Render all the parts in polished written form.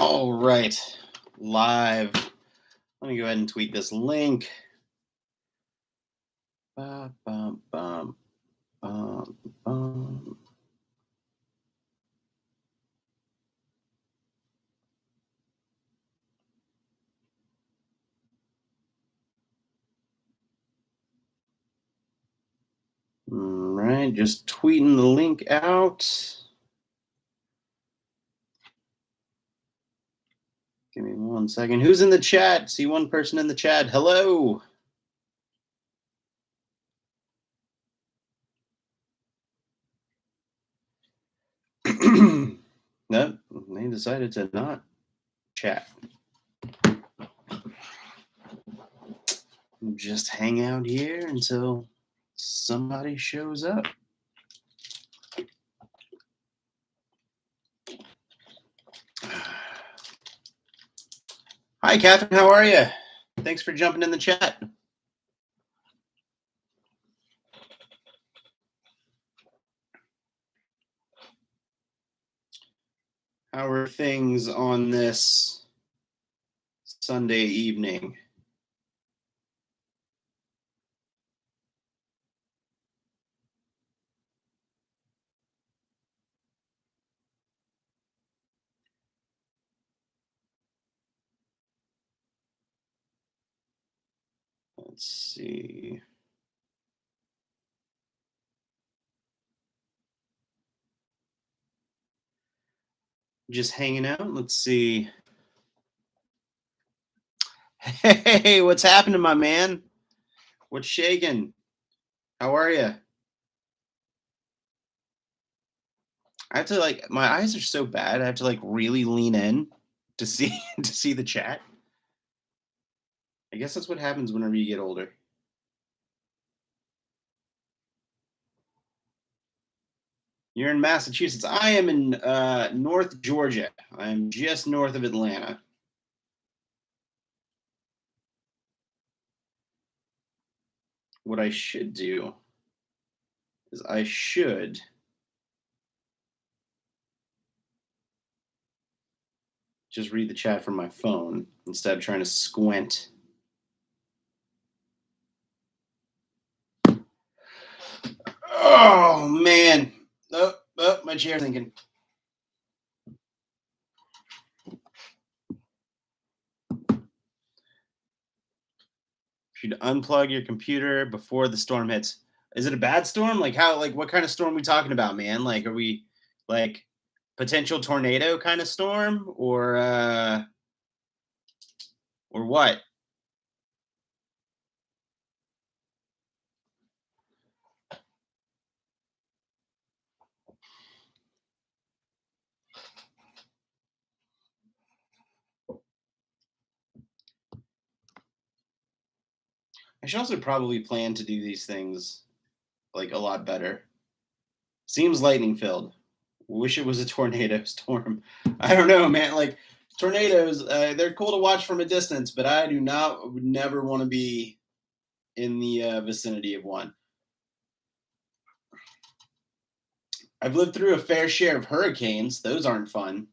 All right, live. Let me go ahead and tweet this link. Bum, bum, bum, bum, bum. All right, just tweeting the link out. Give me 1 second. Who's in the chat? See one person in the chat. Hello. Nope, they decided to not chat. Just hang out here until somebody shows up. Hi, Catherine. How are you? Thanks for jumping in the chat. How are things on this Sunday evening? Let's see. Just hanging out. Let's see. Hey, what's happening, my man? What's shaking? How are you? I have to my eyes are so bad. I have to really lean in to see to see the chat. I guess that's what happens whenever you get older. You're in Massachusetts. I am in North Georgia. I'm just north of Atlanta. What I should do is I should just read the chat from my phone instead of trying to squint. Oh man. Oh, my chair's sinking. Should unplug your computer before the storm hits. Is it a bad storm? What kind of storm are we talking about, man? Are we like potential tornado kind of storm or what? I should also probably plan to do these things a lot better. Seems lightning filled. Wish it was a tornado storm. I don't know, man. Tornadoes, they're cool to watch from a distance, but I would never want to be in the vicinity of one. I've lived through a fair share of hurricanes. Those aren't fun.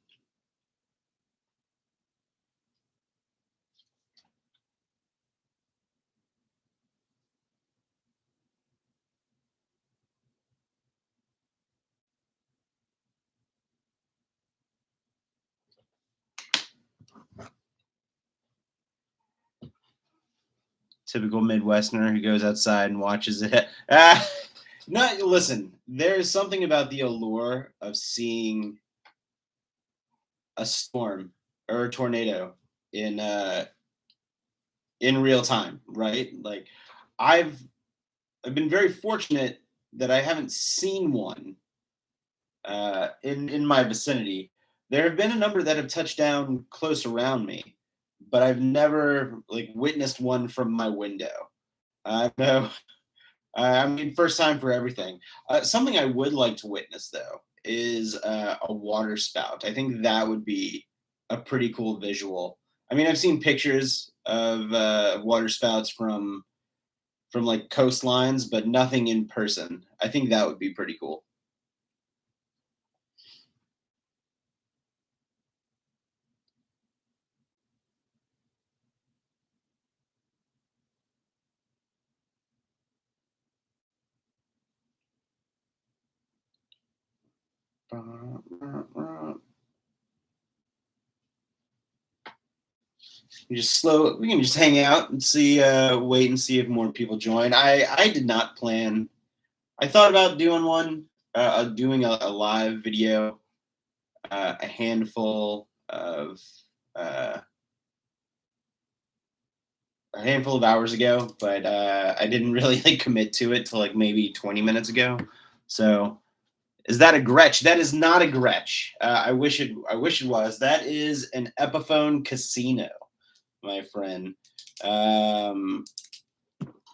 Typical Midwesterner who goes outside and watches it. No, listen, there's something about the allure of seeing a storm or a tornado in real time, right? I've been very fortunate that I haven't seen one in my vicinity. There have been a number that have touched down close around me, but I've never witnessed one from my window. I know. I mean, first time for everything. Something I would like to witness though is a water spout. I think that would be a pretty cool visual. I mean, I've seen pictures of water spouts from coastlines, but nothing in person. I think that would be pretty cool. We can just hang out and see, wait and see if more people join. I did not plan. I thought about doing a live video, a handful of, uh, hours ago, but I didn't really like commit to it till like maybe 20 minutes ago. So is that a Gretsch? That is not a Gretsch. I wish it. I wish it was. That is an Epiphone Casino, my friend. Um,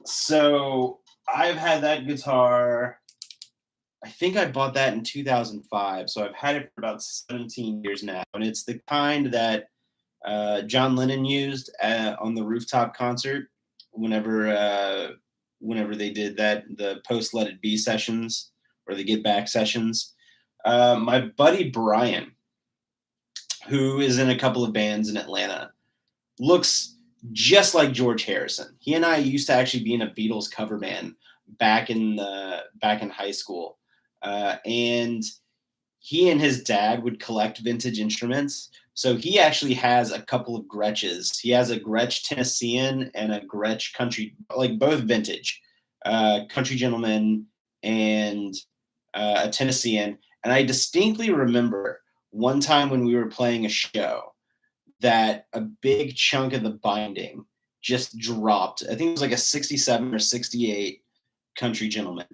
so I've had that guitar. I think I bought that in 2005. So I've had it for about 17 years now, and it's the kind that John Lennon used on the rooftop concert whenever they did the post Let It Be sessions or the Get Back sessions. My buddy Brian, who is in a couple of bands in Atlanta, looks just like George Harrison. He and I used to actually be in a Beatles cover band back in high school, and he and his dad would collect vintage instruments. So he actually has a couple of Gretsches. He has a Gretsch Tennessean and a Gretsch Country, like both vintage, Country Gentleman and a Tennessean. And I distinctly remember one time when we were playing a show that a big chunk of the binding just dropped. I think it was like a 67 or 68 Country Gentleman,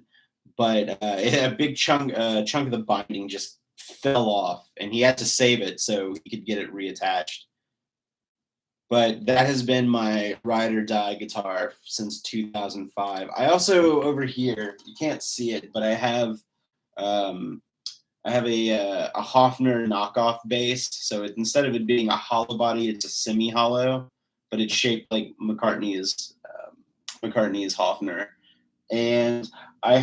but a big chunk of the binding just fell off, and he had to save it so he could get it reattached. But that has been my ride or die guitar since 2005. I also over here, you can't see it, but I have a Hofner knockoff bass. So instead of it being a hollow body, it's a semi-hollow, but it's shaped like McCartney's Hofner. And I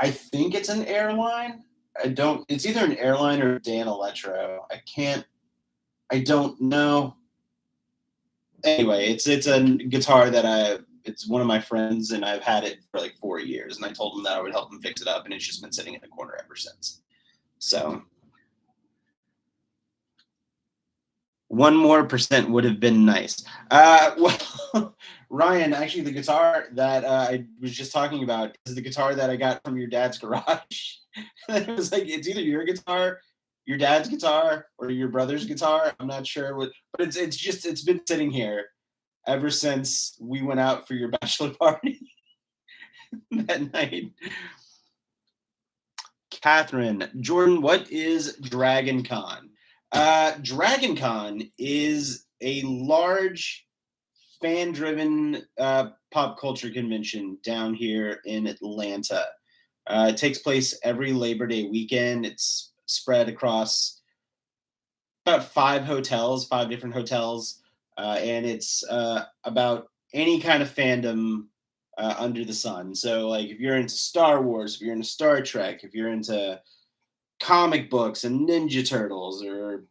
think it's an Airline. It's either an Airline or a Dan Electro. I don't know. Anyway, it's a guitar it's one of my friends, and I've had it for like 4 years, and I told him that I would help him fix it up, and it's just been sitting in the corner ever since. So 1% more would have been nice. Well, Ryan, actually, the guitar that I was just talking about is the guitar that I got from your dad's garage. It was like, it's either your guitar, your dad's guitar, or your brother's guitar. I'm not sure what, but it's been sitting here ever since we went out for your bachelor party that night. Catherine, Jordan, what is Dragon Con? Dragon Con is a large fan-driven pop culture convention down here in Atlanta. It takes place every Labor Day weekend. It's spread across about 5 different hotels, and it's about any kind of fandom under the sun. So, like, if you're into Star Wars, if you're into Star Trek, if you're into comic books and Ninja Turtles, or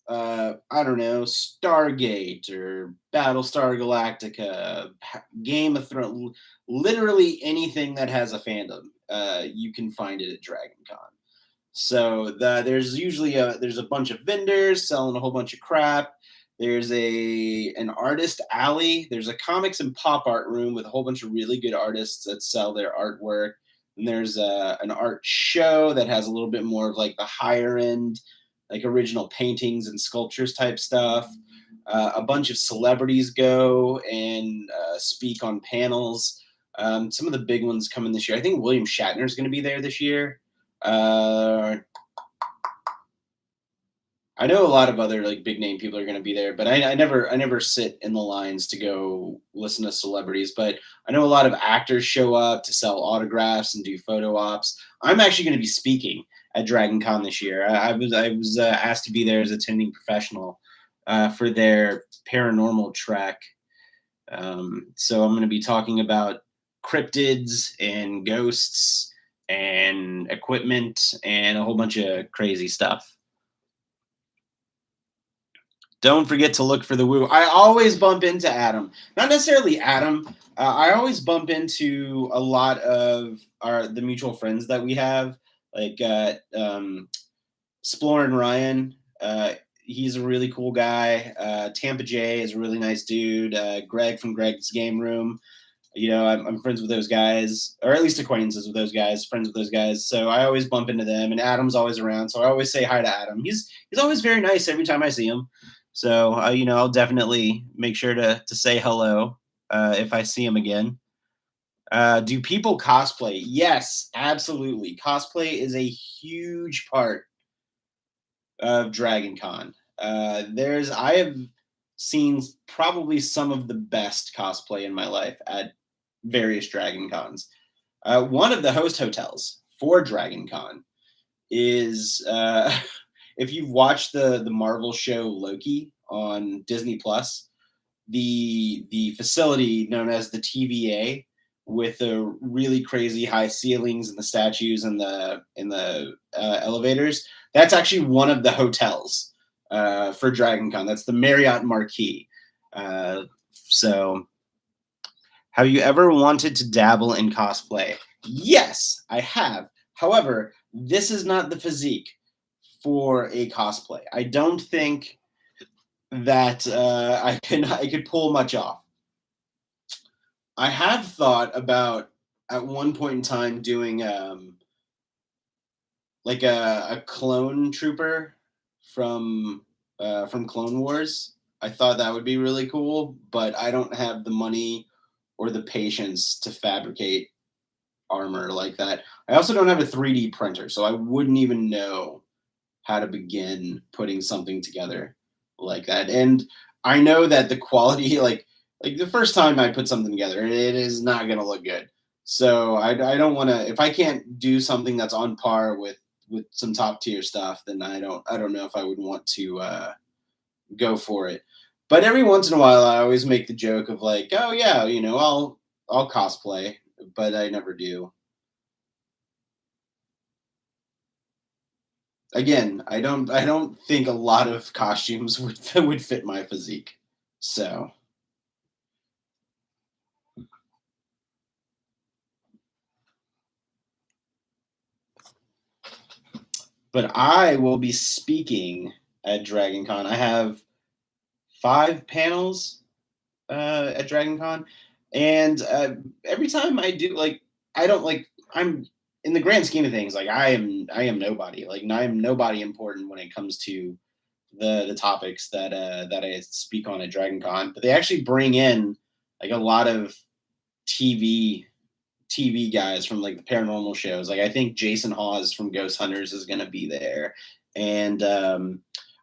I don't know, Stargate or Battlestar Galactica, Game of Thrones, literally anything that has a fandom, you can find it at Dragon Con. So there's usually there's a bunch of vendors selling a whole bunch of crap. There's an artist alley. There's a comics and pop art room with a whole bunch of really good artists that sell their artwork. And there's an art show that has a little bit more of like the higher end, like original paintings and sculptures type stuff. A bunch of celebrities go and speak on panels. Some of the big ones coming this year. I think William Shatner is going to be there this year. I know a lot of other like big name people are going to be there, but I never sit in the lines to go listen to celebrities. But I know a lot of actors show up to sell autographs and do photo ops. I'm actually going to be speaking at Dragon Con this year. I was asked to be there as attending professional for their paranormal track. So I'm going to be talking about cryptids and ghosts and equipment and a whole bunch of crazy stuff. Don't forget to look for the woo. I always bump into Adam. Not necessarily Adam. I always bump into a lot of the mutual friends that we have. Like Exploring Ryan, he's a really cool guy. Tampa J is a really nice dude. Greg from Greg's Game Room, I'm friends with those guys, or at least acquaintances with those guys, friends with those guys. So I always bump into them, and Adam's always around. So I always say hi to Adam. He's always very nice every time I see him. So I'll definitely make sure to say hello if I see him again. Do people cosplay? Yes, absolutely. Cosplay is a huge part of Dragon Con. I have seen probably some of the best cosplay in my life at various Dragon Cons. One of the host hotels for Dragon Con is if you've watched the Marvel show Loki on Disney Plus, the facility known as the TVA with the really crazy high ceilings and the statues and the elevators. That's actually one of the hotels for Dragon Con. That's the Marriott Marquis. So, have you ever wanted to dabble in cosplay? Yes, I have. However, this is not the physique for a cosplay. I don't think that I could pull much off. I have thought about at one point in time doing like a clone trooper from Clone Wars. I thought that would be really cool, but I don't have the money or the patience to fabricate armor like that. I also don't have a 3D printer, so I wouldn't even know how to begin putting something together like that. And I know that the quality, like the first time I put something together, it is not going to look good. So I don't want to. If I can't do something that's on par with some top tier stuff, then I don't know if I would want to go for it. But every once in a while, I always make the joke of like, oh yeah, I'll cosplay, but I never do. Again, I don't think a lot of costumes would fit my physique. So, but I will be speaking at Dragon Con. I have 5 panels at Dragon Con, and every time I do, like, I don't like. I'm in the grand scheme of things, like I am nobody. Like I am nobody important when it comes to the topics that I speak on at Dragon Con. But they actually bring in like a lot of TV TV guys from like the paranormal shows. Like I think Jason Hawes from Ghost Hunters is going to be there, and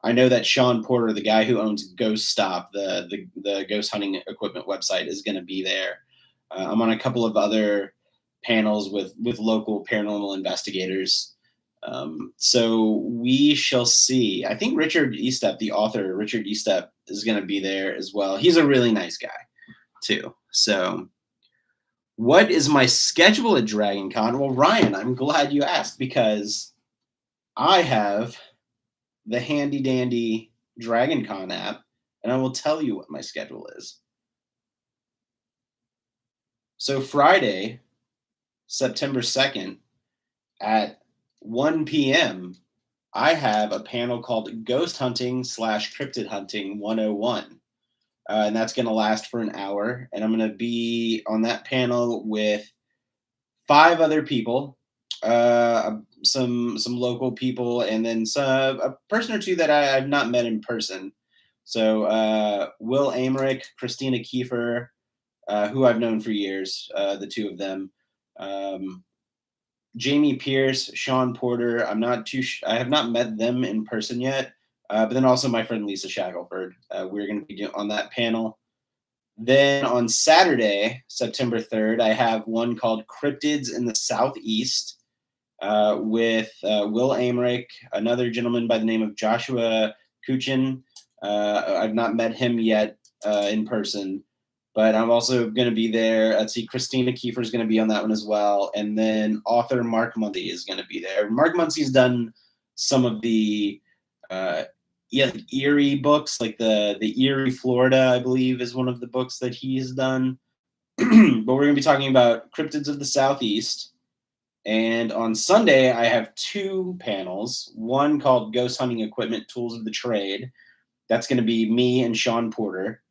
I know that Sean Porter, the guy who owns Ghost Stop, the ghost hunting equipment website, is going to be there. I'm on a couple of other panels with local paranormal investigators. So we shall see. I think Richard Estep, the author, Richard Estep, is going to be there as well. He's a really nice guy too. So what is my schedule at Dragon Con? Well, Ryan, I'm glad you asked because I have the handy dandy Dragon Con app, and I will tell you what my schedule is. So Friday, September 2nd at 1 p.m., I have a panel called Ghost Hunting / Cryptid Hunting 101. And that's going to last for an hour. And I'm going to be on that panel with 5 other people, some local people, and then a person or two that I've not met in person. So Will Amrick, Christina Kiefer, who I've known for years, the two of them. Jamie Pierce, Sean Porter. I have not met them in person yet. But then also my friend Lisa Shackelford. We're going to be on that panel. Then on Saturday, September 3rd, I have one called Cryptids in the Southeast with Will Amrick, another gentleman by the name of Joshua Kuchin. I've not met him yet in person, but I'm also going to be there. Let's see, Christina Kiefer is going to be on that one as well. And then author Mark Muncy is going to be there. Mark Muncy's done some of the Erie books, like the Erie, Florida, I believe, is one of the books that he has done. But we're going to be talking about cryptids of the Southeast. And on Sunday, I have two panels. One called Ghost Hunting Equipment Tools of the Trade. That's going to be me and Sean Porter.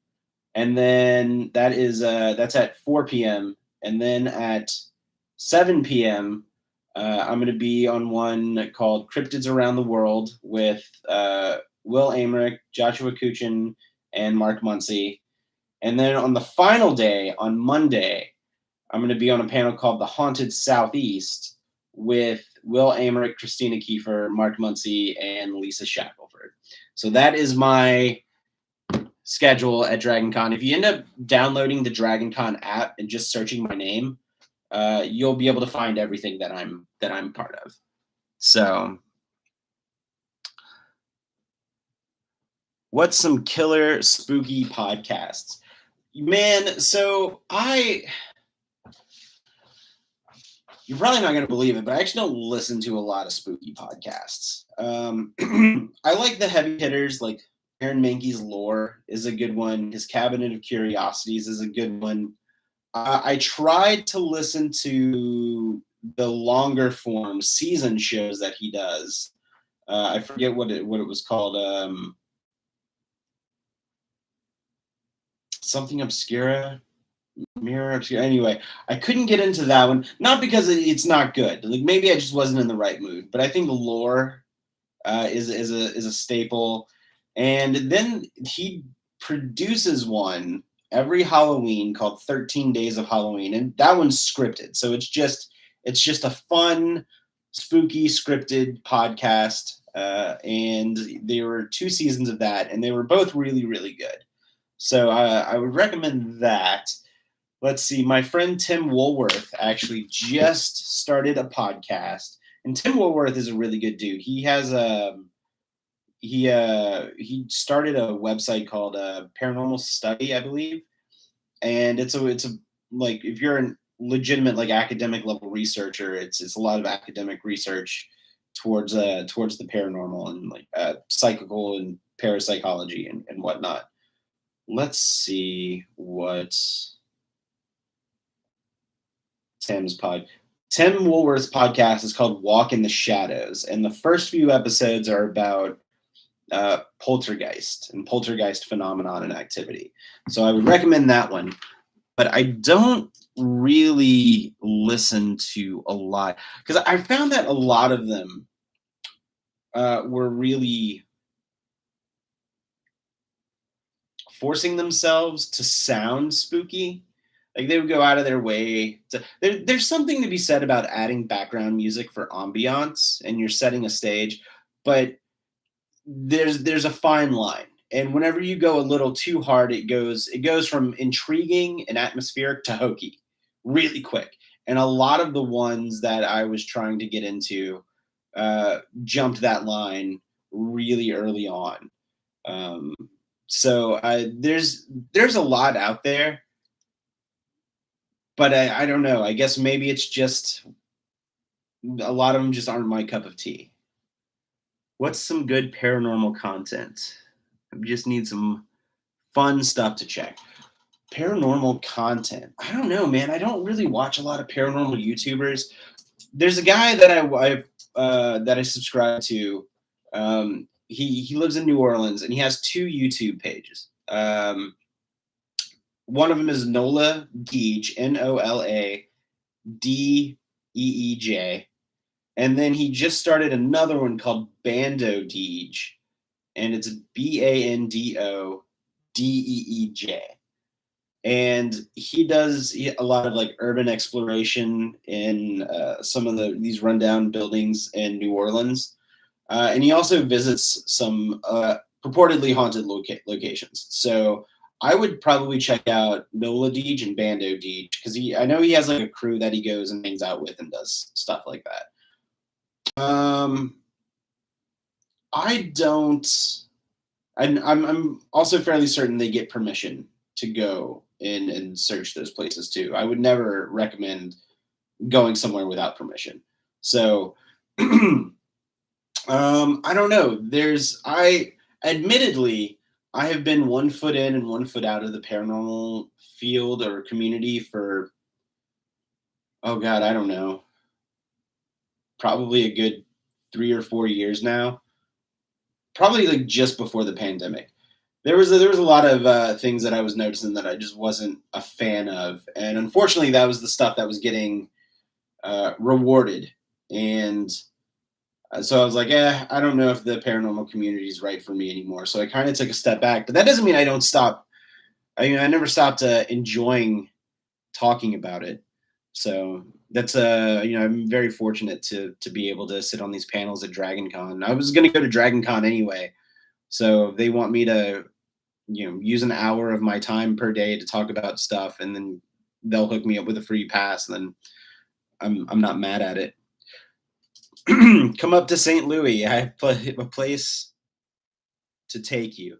And then that's at 4 p.m. And then at 7 p.m., I'm going to be on one called Cryptids Around the World with Will Amrick, Joshua Kuchin, and Mark Muncy. And then on the final day, on Monday, I'm going to be on a panel called The Haunted Southeast with Will Amrick, Christina Kiefer, Mark Muncy, and Lisa Shackelford. So that is my schedule at DragonCon. If you end up downloading the DragonCon app and just searching my name, you'll be able to find everything that I'm part of. So, what's some killer spooky podcasts? Man, so you're probably not going to believe it, but I actually don't listen to a lot of spooky podcasts. I like the heavy hitters, like Aaron Mahnke's Lore is a good one. His Cabinet of Curiosities is a good one. I tried to listen to the longer form season shows that he does. I forget what it was called. Something Obscura. Mirror Obscura. Anyway, I couldn't get into that one. Not because it's not good. Like maybe I just wasn't in the right mood. But I think the Lore is a staple. And then he produces one every Halloween called 13 Days of Halloween, and that one's scripted. So it's just a fun, spooky, scripted podcast. And there were 2 seasons of that, and they were both really, really good. So I would recommend that. Let's see. My friend Tim Woolworth actually just started a podcast, and Tim Woolworth is a really good dude. He has he started a website called Paranormal Study, I believe, and it's a like if you're a legitimate like academic level researcher, it's a lot of academic research towards the paranormal and like psychical and parapsychology and whatnot. Let's see what Tim's pod. Tim Woolworth's podcast is called Walk in the Shadows, and the first few episodes are about poltergeist and poltergeist phenomenon and activity. So I would recommend that one. But I don't really listen to a lot because I found that a lot of them were really forcing themselves to sound spooky. Like they would go out of their way to. There's something to be said about adding background music for ambiance, and you're setting a stage, but there's a fine line. And whenever you go a little too hard, it goes from intriguing and atmospheric to hokey really quick. And a lot of the ones that I was trying to get into jumped that line really early on. Um, so there's a lot out there, but I don't know. I guess maybe it's just a lot of them just aren't my cup of tea. What's some good paranormal content? I just need some fun stuff to check. Paranormal content. I don't know, man. I don't really watch a lot of paranormal YouTubers. There's a guy that I subscribe to. He lives in New Orleans and he has 2 YouTube pages. One of them is Nola Deej, NOLADEEJ, and then he just started another one called Bando Deej, and it's BANDODEEJ. And he does a lot of like urban exploration in some of these rundown buildings in New Orleans, and he also visits some purportedly haunted locations. So I would probably check out Nola Deej and Bando Deej because I know he has like a crew that he goes and hangs out with and does stuff like that. I don't. I'm also fairly certain they get permission to go in and search those places too. I would never recommend going somewhere without permission. So, I don't know. Admittedly, I have been 1 foot in and 1 foot out of the paranormal field or community for, oh God, I don't know, probably a good 3 or 4 years now, probably like just before the pandemic. There was a lot of things that I was noticing that I just wasn't a fan of, and unfortunately, that was the stuff that was getting rewarded. And so I was like, I don't know if the paranormal community is right for me anymore. So I kind of took a step back, but that doesn't mean I don't stop. I never stopped enjoying talking about it. So that's I'm very fortunate to be able to sit on these panels at Dragon Con. I was going to go to Dragon Con anyway, so they want me to use an hour of my time per day to talk about stuff, and then they'll hook me up with a free pass. And then I'm not mad at it. Come up to St. Louis. I have a place to take you.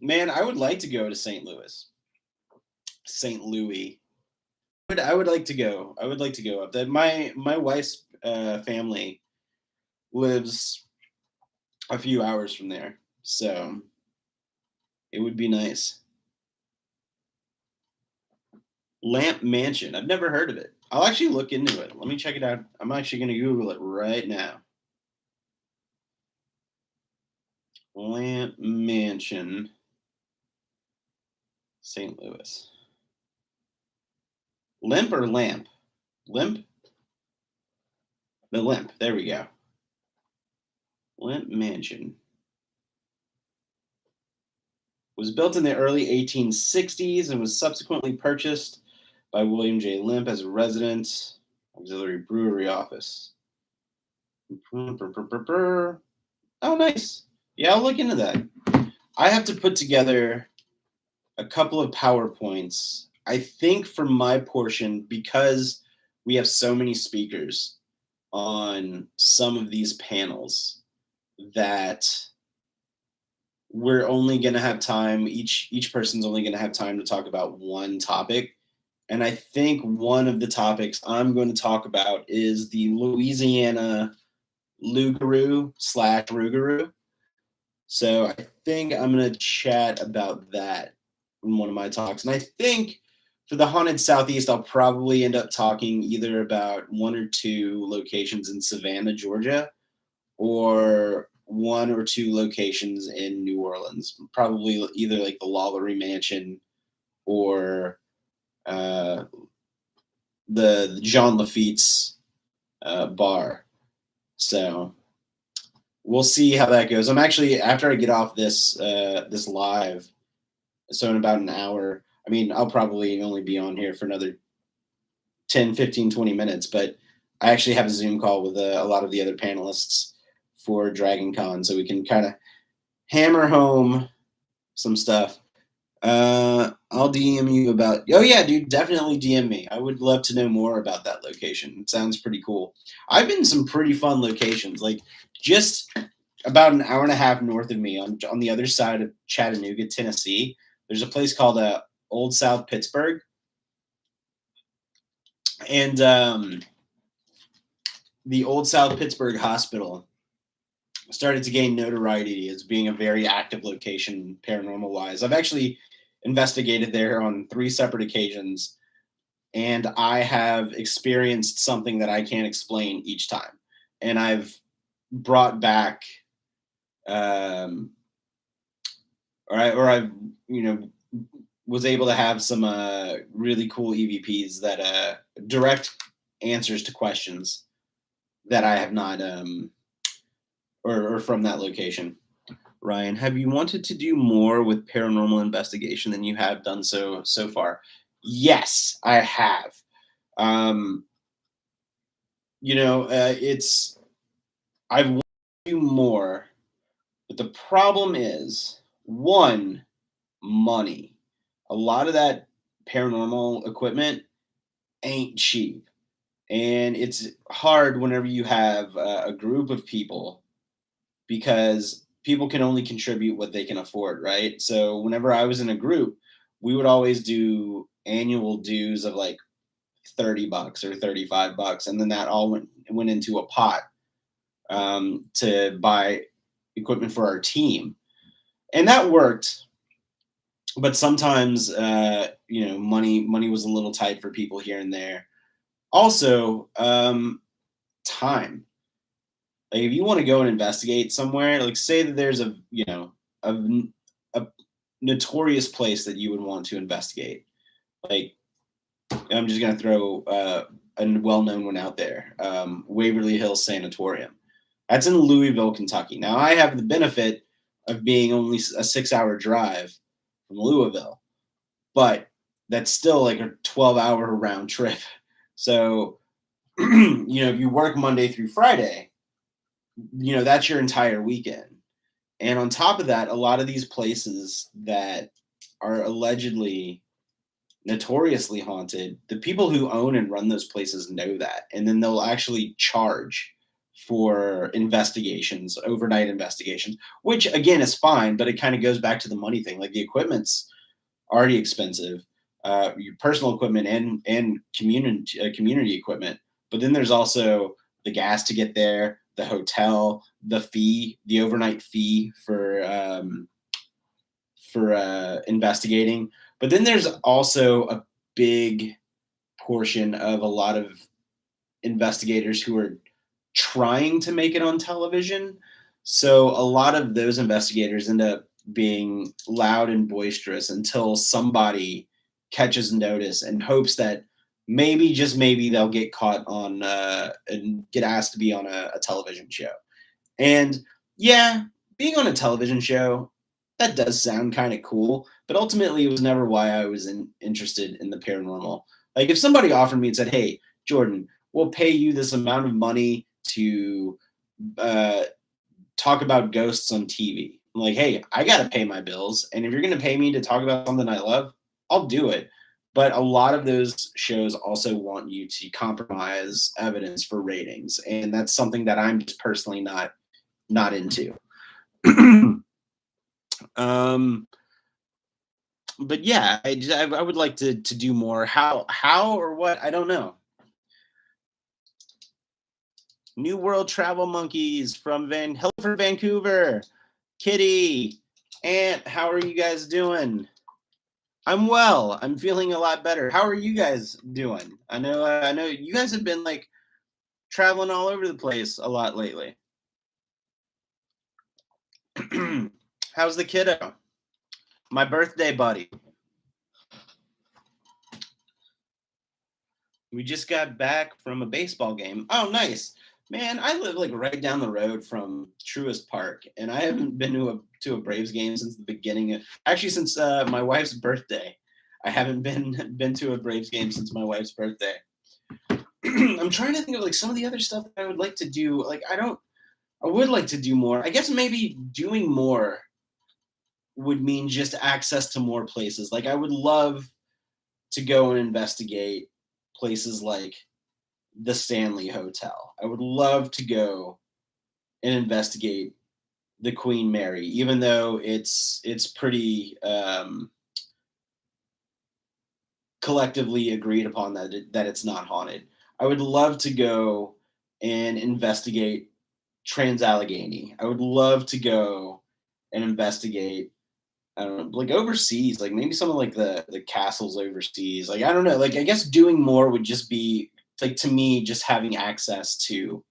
Man, I would like to go to St. Louis. St. Louis. I would like to go. I would like to go up there. My wife's family lives a few hours from there, so it would be nice. Lamp Mansion. I've never heard of it. I'll actually look into it. Let me check it out. I'm actually going to Google it right now. Lamp Mansion, St. Louis. Limp or lamp? Limp? The limp. There we go. Limp Mansion. Was built in the early 1860s and was subsequently purchased by William J. Limp as a resident auxiliary brewery office. Oh, nice. Yeah, I'll look into that. I have to put together a couple of PowerPoints. I think for my portion, because we have so many speakers on some of these panels, that we're only going to have time, each person's only going to have time to talk about one topic. And I think one of the topics I'm going to talk about is the Louisiana Lougarou / Rougarou. So I think I'm going to chat about that in one of my talks. And I think for the Haunted Southeast, I'll probably end up talking either about one or two locations in Savannah, Georgia, or one or two locations in New Orleans. Probably either like the Lalaurie Mansion or the Jean Lafitte's bar. So we'll see how that goes. I'm actually, after I get off this live, so in about an hour, I mean, I'll probably only be on here for another 10, 15, 20 minutes, but I actually have a Zoom call with a lot of the other panelists for Dragon Con, so we can kind of hammer home some stuff. I'll DM you about. Oh yeah, dude, definitely DM me. I would love to know more about that location. It sounds pretty cool. I've been to some pretty fun locations, like just about an hour and a half north of me, on the other side of Chattanooga, Tennessee. There's a place called Old South Pittsburgh, and the Old South Pittsburgh Hospital started to gain notoriety as being a very active location paranormal wise. I've actually investigated there on 3 separate occasions, and I have experienced something that I can't explain each time. And I've brought back, or I've, was able to have some really cool EVPs that direct answers to questions that I have not, or from that location. Ryan, have you wanted to do more with paranormal investigation than you have done so far? Yes, I have. It's I've wanted to do more, but the problem is, one, money. A lot of that paranormal equipment ain't cheap, and it's hard whenever you have a group of people, because people can only contribute what they can afford, right? So whenever I was in a group, we would always do annual dues of like $30 or $35, and then that all went into a pot to buy equipment for our team, and that worked. But sometimes, money was a little tight for people here and there. Also, time. Like if you want to go and investigate somewhere, like say that there's a you know a notorious place that you would want to investigate. Like I'm just gonna throw a well-known one out there, Waverly Hills Sanatorium. That's in Louisville, Kentucky. Now I have the benefit of being only a 6-hour drive from Louisville, but that's still like a 12-hour round trip. So if you work Monday through Friday, that's your entire weekend. And on top of that, a lot of these places that are allegedly notoriously haunted, the people who own and run those places know that. And then they'll actually charge for investigations, overnight investigations, which again is fine, but it kind of goes back to the money thing. Like the equipment's already expensive, your personal equipment and community equipment. But then there's also the gas to get there, the hotel, the fee, the overnight fee for investigating. But then there's also a big portion of a lot of investigators who are trying to make it on television. So a lot of those investigators end up being loud and boisterous until somebody catches notice and hopes that maybe, just maybe, they'll get caught on and get asked to be on a television show. And yeah, being on a television show, that does sound kind of cool, but ultimately it was never why I was interested in the paranormal. Like if somebody offered me and said, "Hey, Jordan, we'll pay you this amount of money to uh, talk about ghosts on TV." I'm like, "Hey, I got to pay my bills, and if you're going to pay me to talk about something I love, I'll do it." But a lot of those shows also want you to compromise evidence for ratings, and that's something that I'm just personally not into. um, but yeah, I would like to do more. How or what, I don't know. New World Travel Monkeys from Hello from Vancouver. Kitty, Aunt, how are you guys doing? I'm well. I'm feeling a lot better. How are you guys doing? I know you guys have been like traveling all over the place a lot lately. How's the kiddo? My birthday buddy. We just got back from a baseball game. Oh, nice. Man, I live like right down the road from Truist Park, and I haven't been to a Braves game since the beginning of, actually since my wife's birthday. I haven't been to a Braves game since my wife's birthday. I'm trying to think of like some of the other stuff that I would like to do. Like I would like to do more. I guess maybe doing more would mean just access to more places. Like I would love to go and investigate places like the Stanley Hotel. I would love to go and investigate the Queen Mary, even though it's pretty collectively agreed upon that it's not haunted. I would love to go and investigate Trans-Allegheny. I would love to go and investigate, I don't know, like overseas, like maybe some of like the castles overseas. Like I don't know, like I guess doing more would just be like, to me, just having access to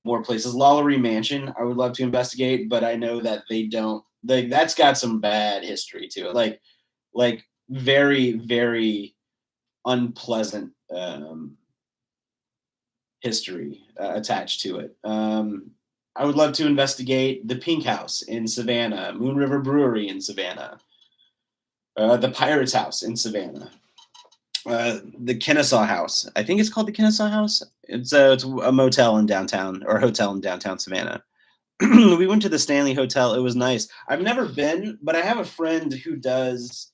more places. Lollery Mansion, I would love to investigate, but I know that they don't. Like that's got some bad history to it. Like very very unpleasant history attached to it. I would love to investigate the Pink House in Savannah, Moon River Brewery in Savannah, the Pirates House in Savannah, the Kennesaw House. I think it's called the Kennesaw House. It's a motel in downtown, or hotel in downtown Savannah. We went to the Stanley Hotel. It was nice. I've never been, but I have a friend who does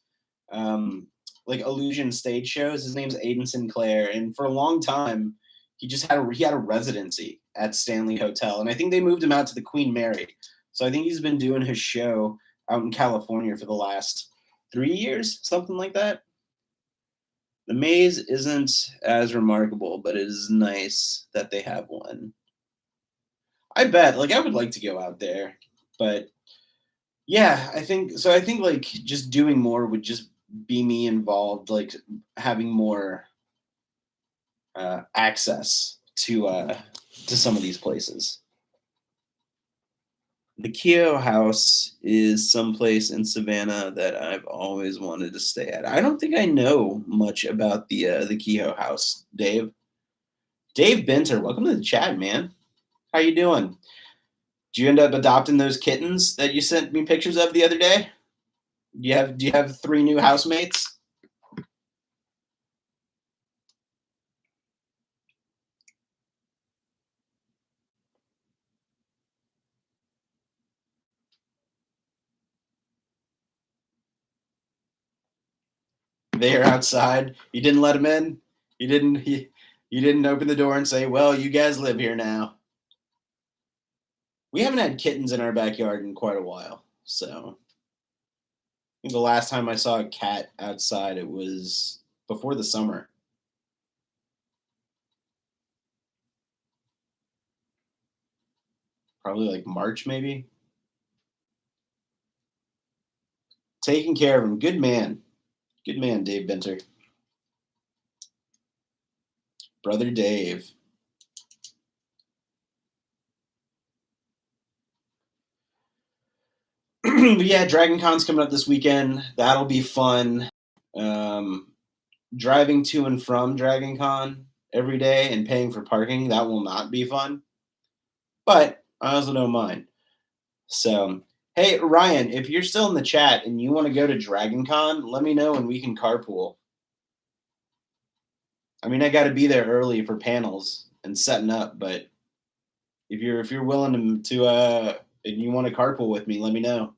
like illusion stage shows. His name's Aiden Sinclair, and for a long time, he had a residency at Stanley Hotel, and I think they moved him out to the Queen Mary. So I think he's been doing his show out in California for the last 3 years, something like that. The maze isn't as remarkable, but it is nice that they have one. I bet. Like, I would like to go out there, but yeah, I think so. I think like just doing more would just be me involved, like having more access to some of these places. The Keogh House is someplace in Savannah that I've always wanted to stay at. I don't think I know much about the Keogh House, Dave. Dave Benter, welcome to the chat, man. How you doing? Did you end up adopting those kittens that you sent me pictures of the other day? Do you have 3 new housemates? They are outside. You didn't let them in. You didn't open the door and say, "Well, you guys live here now." We haven't had kittens in our backyard in quite a while. So I think the last time I saw a cat outside, it was before the summer. Probably like March, maybe. Taking care of him. Good man. Good man, Dave Benter. Brother Dave. But yeah, Dragon Con's coming up this weekend. That'll be fun. Um, Driving to and from Dragon Con every day and paying for parking, that will not be fun. But I also don't mind. So, hey, Ryan, if you're still in the chat and you want to go to Dragon Con, let me know and we can carpool. I mean, I got to be there early for panels and setting up, but if you're willing to and you want to carpool with me, let me know.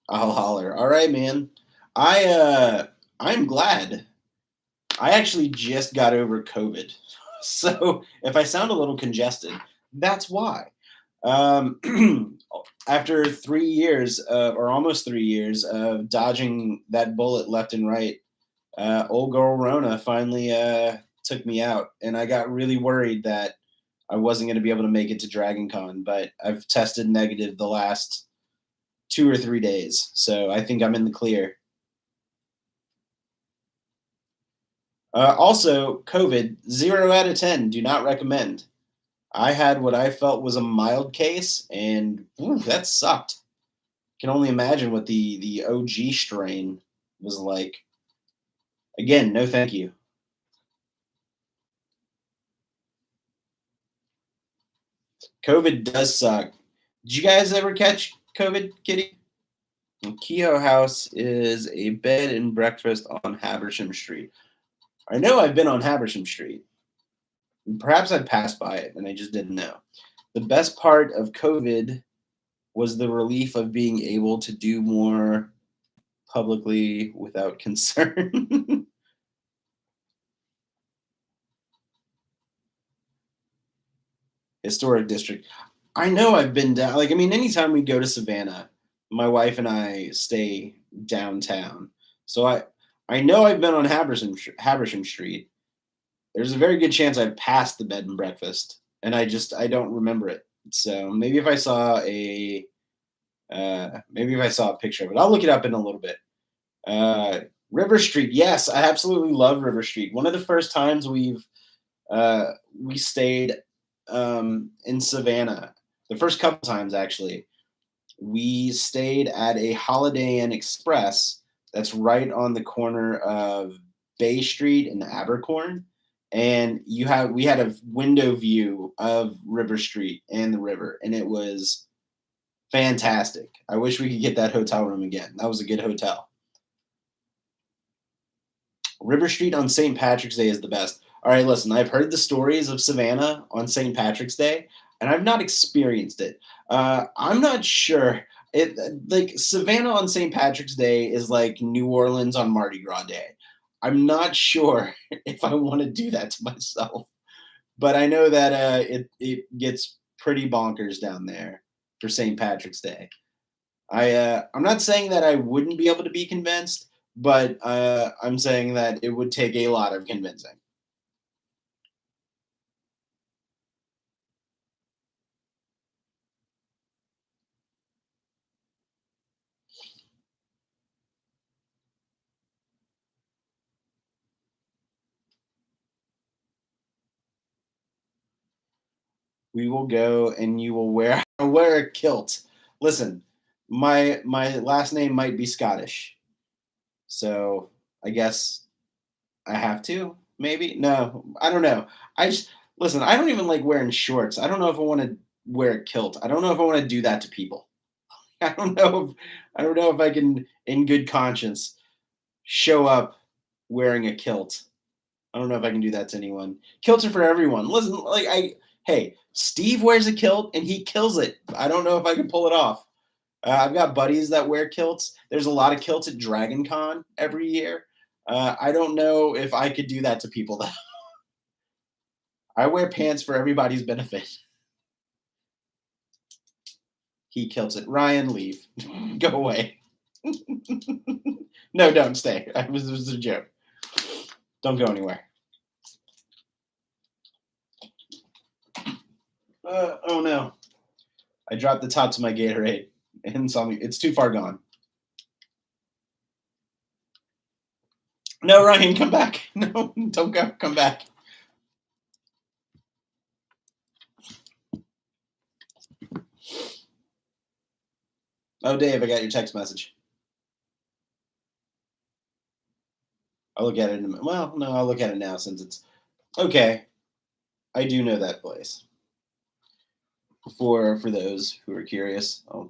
I'll holler. All right, man. I'm glad. I actually just got over COVID. So if I sound a little congested, that's why. Um, After 3 years, or almost 3 years of dodging that bullet left and right, old girl Rona finally took me out, and I got really worried that I wasn't going to be able to make it to Dragon Con, but I've tested negative the last 2 or 3 days, so I think I'm in the clear. Also, COVID, 0 out of 10, do not recommend. I had what I felt was a mild case, and that sucked. Can only imagine what the OG strain was like. Again, no thank you. COVID does suck. Did you guys ever catch COVID, Kitty? Keogh House is a bed and breakfast on Habersham Street. I know I've been on Habersham Street. Perhaps I passed by it and I just didn't know. The best part of COVID was the relief of being able to do more publicly without concern. Historic district. I know I've been down. Like, I mean, anytime we go to Savannah, my wife and I stay downtown. So I know I've been on Habersham Street. There's a very good chance I've passed the bed and breakfast, and I don't remember it. So maybe if I saw a picture of it, I'll look it up in a little bit. River Street, yes, I absolutely love River Street. One of the first times we stayed in Savannah, the first couple times actually, we stayed at a Holiday Inn Express that's right on the corner of Bay Street and Abercorn. And we had a window view of River Street and the river, and it was fantastic. I wish we could get that hotel room again. That was a good hotel. River Street on St. Patrick's Day is the best. All right, listen, I've heard the stories of Savannah on St. Patrick's Day, and I've not experienced it. I'm not sure. It like Savannah on St. Patrick's Day is like New Orleans on Mardi Gras Day. I'm not sure if I want to do that to myself, but I know that it gets pretty bonkers down there for St. Patrick's Day. I'm not saying that I wouldn't be able to be convinced, but I'm saying that it would take a lot of convincing. We will go and you will wear a kilt. Listen, my last name might be Scottish, so I guess I have to. Maybe no, I don't know. I just listen. I don't even like wearing shorts. I don't know if I want to wear a kilt. I don't know if I want to do that to people. I don't know if I can, in good conscience, show up wearing a kilt. I don't know if I can do that to anyone. Kilts are for everyone. Listen, hey, Steve wears a kilt and he kills it. I don't know if I can pull it off. I've got buddies that wear kilts. There's a lot of kilts at Dragon Con every year. I don't know if I could do that to people though. I wear pants for everybody's benefit. He kills it. Ryan, leave. Go away. No, don't stay. It was a joke. Don't go anywhere. Oh no. I dropped the top to my Gatorade and saw me. It's too far gone. No, Ryan, come back. No, don't go. Come back. Oh, Dave, I got your text message. I'll look at it in a well, no, I'll look at it now since it's okay. I do know that place. For those who are curious, I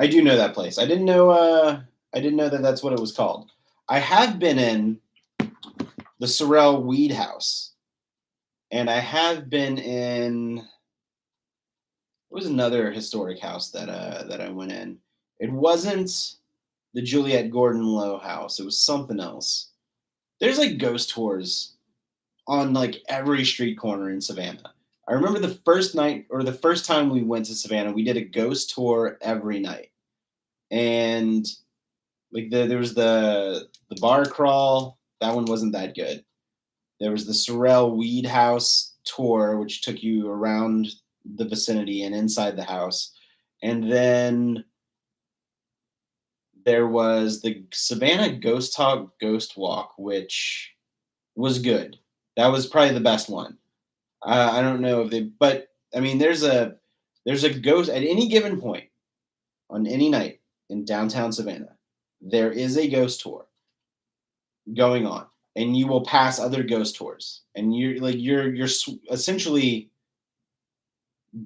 do know that place. I didn't know that that's what it was called. I have been in the Sorrel Weed House, and I have been in. It was another historic house that I went in. It wasn't the Juliette Gordon Low house. It was something else. There's like ghost tours on like every street corner in Savannah. I remember the first night or the first time we went to Savannah, we did a ghost tour every night. And like there was the bar crawl, that one wasn't that good. There was the Sorrel Weed House tour, which took you around the vicinity and inside the house. And then there was the Savannah Ghost Talk Ghost Walk, which was good. That was probably the best one. I don't know if they, but I mean, there's a ghost at any given point on any night in downtown Savannah. There is a ghost tour going on, and you will pass other ghost tours, and you're essentially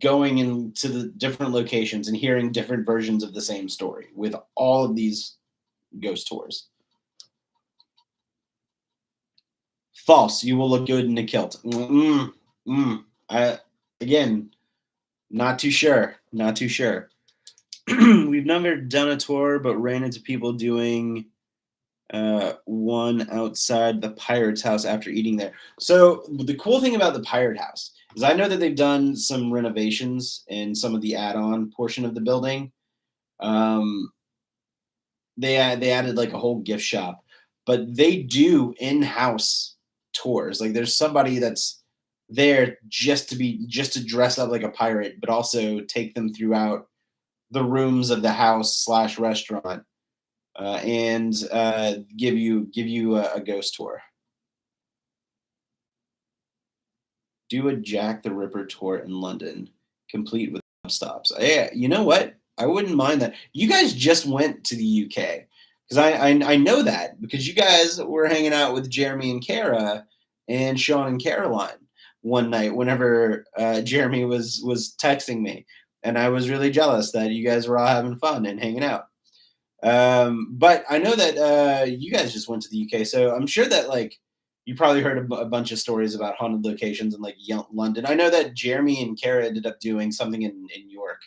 going into the different locations and hearing different versions of the same story with all of these ghost tours. False. You will look good in a kilt. Again, not too sure. Not too sure. We've never done a tour, but ran into people doing one outside the Pirate's house after eating there. So the cool thing about the Pirate house is I know that they've done some renovations in some of the add-on portion of the building. They added like a whole gift shop, but they do in-house tours. Like there's somebody that's there just to dress up like a pirate, but also take them throughout the rooms of the house / restaurant and give you a ghost tour. Do a Jack the Ripper tour in London, complete with stops. Yeah, you know what? I wouldn't mind that. You guys just went to the UK because I know that because you guys were hanging out with Jeremy and Kara and Sean and Caroline one night whenever Jeremy was texting me, and I was really jealous that you guys were all having fun and hanging out. But I know that you guys just went to the UK, so I'm sure that like you probably heard a bunch of stories about haunted locations in like London. I know that Jeremy and Kara ended up doing something in York.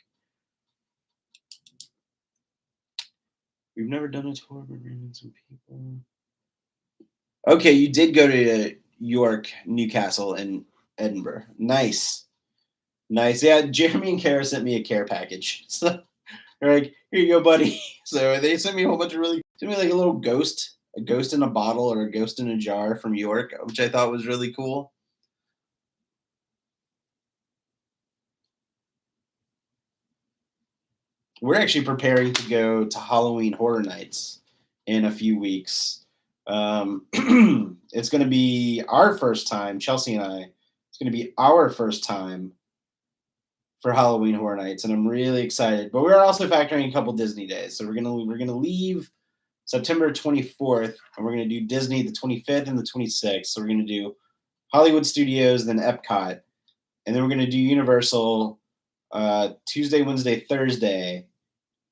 We've never done a tour, but ran into some people. Okay, you did go to York, Newcastle, and Edinburgh. Nice. Nice. Yeah, Jeremy and Kara sent me a care package. So they're like, here you go, buddy. So they sent me a whole bunch of sent me like a little ghost, a ghost in a bottle or a ghost in a jar from York, which I thought was really cool. We're actually preparing to go to Halloween Horror Nights in a few weeks. It's going to be our first time, Chelsea and I. It's It's going to be our first time for Halloween Horror Nights, and I'm really excited. But we're also factoring a couple Disney days, so we're gonna leave September 24th, and we're gonna do Disney the 25th and the 26th. So we're gonna do Hollywood Studios, then Epcot, and then we're gonna do Universal Tuesday, Wednesday, Thursday.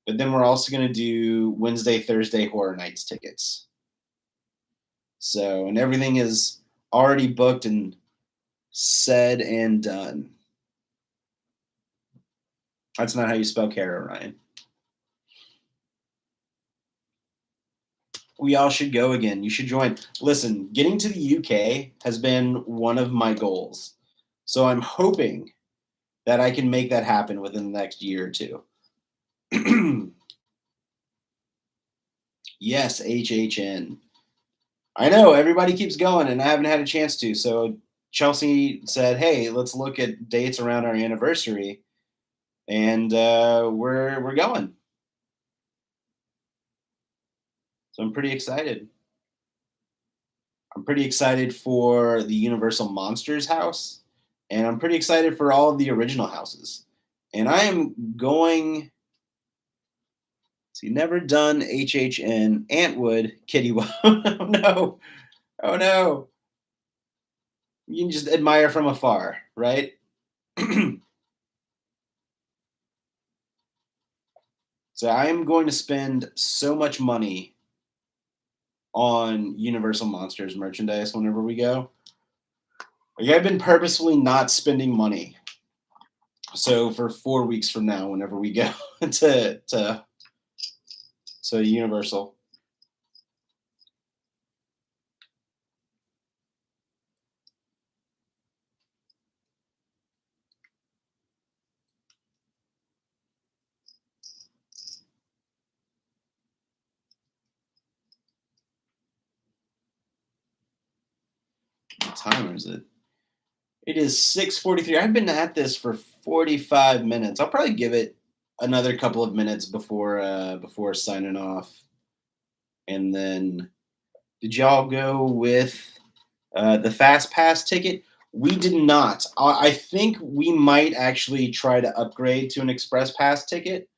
But then we're also gonna do Wednesday, Thursday Horror Nights tickets. So, and everything is already booked and said and done. That's not how you spell Kara, Ryan. We all should go again. You should join. Listen, getting to the UK has been one of my goals. So I'm hoping that I can make that happen within the next year or two. Yes, HHN. I know everybody keeps going, and I haven't had a chance to. So Chelsea said, "Hey, let's look at dates around our anniversary," and we're going. So I'm pretty excited. I'm pretty excited for the Universal Monsters house, and I'm pretty excited for all of the original houses. And I am going. See, never done HHN Antwood Kitty. Oh no! Oh no! You can just admire from afar, right? So I am going to spend so much money on Universal Monsters merchandise whenever we go. Like I've been purposefully not spending money. So for 4 weeks from now, whenever we go to Universal, what time is it? It is 6:43. I've been at this for 45 minutes. I'll probably give it another couple of minutes before signing off. And then, did y'all go with the Fast Pass ticket? We did not. I think we might actually try to upgrade to an Express Pass ticket,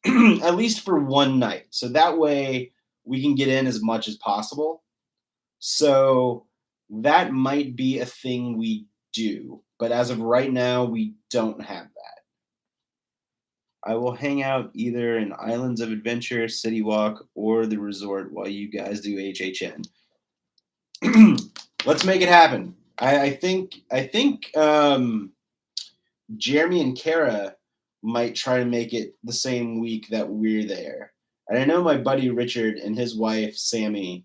at least for one night. So that way we can get in as much as possible. So that might be a thing we do. But as of right now, we don't have that. I will hang out either in Islands of Adventure, City Walk, or the resort while you guys do HHN. Let's make it happen. I think Jeremy and Kara might try to make it the same week that we're there. And I know my buddy Richard and his wife Sammy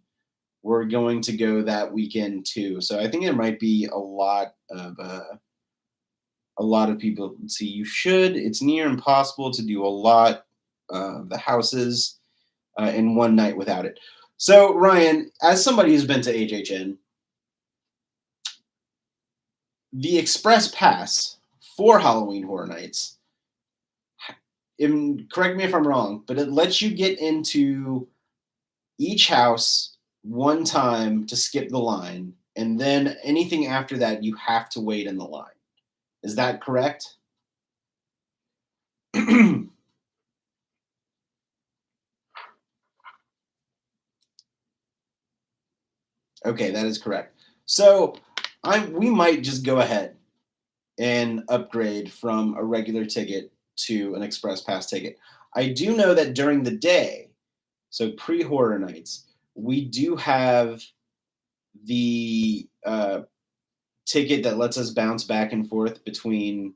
were going to go that weekend too. So I think there might be a lot of people. Let's see, you should. It's near impossible to do a lot of the houses in one night without it. So Ryan, as somebody who's been to HHN, the Express Pass for Halloween Horror Nights, correct me if I'm wrong, but it lets you get into each house one time to skip the line, and then anything after that, you have to wait in the line. Is that correct? Okay, that is correct. So we might just go ahead and upgrade from a regular ticket to an Express Pass ticket. I do know that during the day, so pre-horror nights, we do have the ticket that lets us bounce back and forth between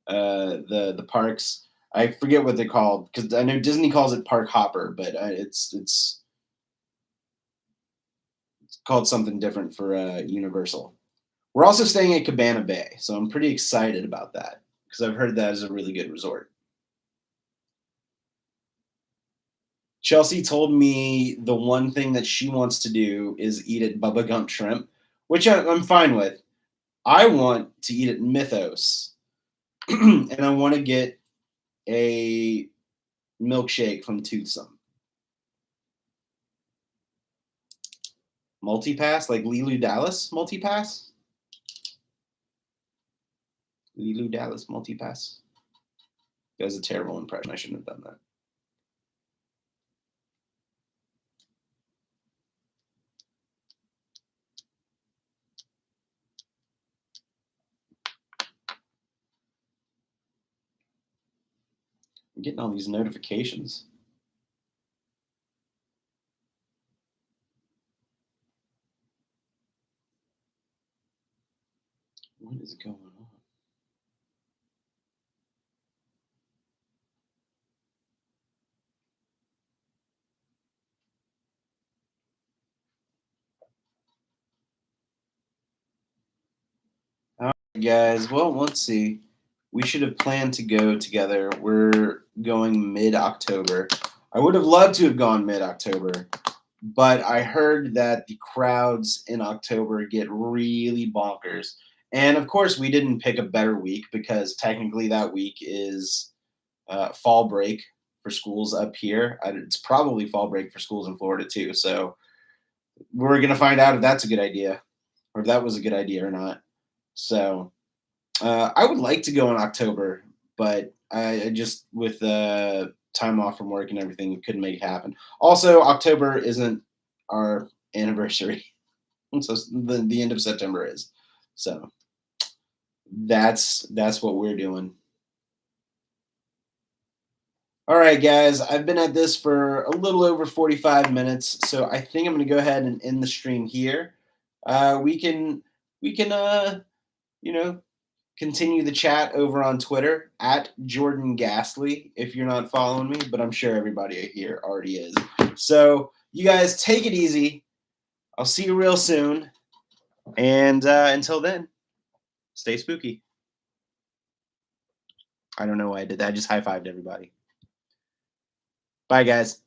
the parks. I forget what they're called because I know Disney calls it Park Hopper, but it's called something different for Universal. We're also staying at Cabana Bay, so I'm pretty excited about that because I've heard that is a really good resort. Chelsea told me the one thing that she wants to do is eat at Bubba Gump Shrimp, which I'm fine with. I want to eat at Mythos, and I want to get a milkshake from Toothsome. Multipass, like Lilu Dallas Multipass? Lulu Dallas multipass. That was a terrible impression. I shouldn't have done that. I'm getting all these notifications. What is going on? All right, guys. Well, let's see. We should have planned to go together. We're going mid-October. I would have loved to have gone mid-October, but I heard that the crowds in October get really bonkers. And of course, we didn't pick a better week because technically that week is fall break for schools up here. It's probably fall break for schools in Florida too. So we're going to find out if that's a good idea or if that was a good idea or not. So I would like to go in October, but I just with time off from work and everything couldn't make it happen. Also, October isn't our anniversary, so the end of September is. So that's what we're doing. All right, guys, I've been at this for a little over 45 minutes, so I think I'm going to go ahead and end the stream here. We can you know continue the chat over on Twitter at Jordan Ghastly if you're not following me, but I'm sure everybody here already is. So you guys take it easy. I'll see you real soon. And until then, stay spooky. I don't know why I did that. I just high-fived everybody. Bye, guys.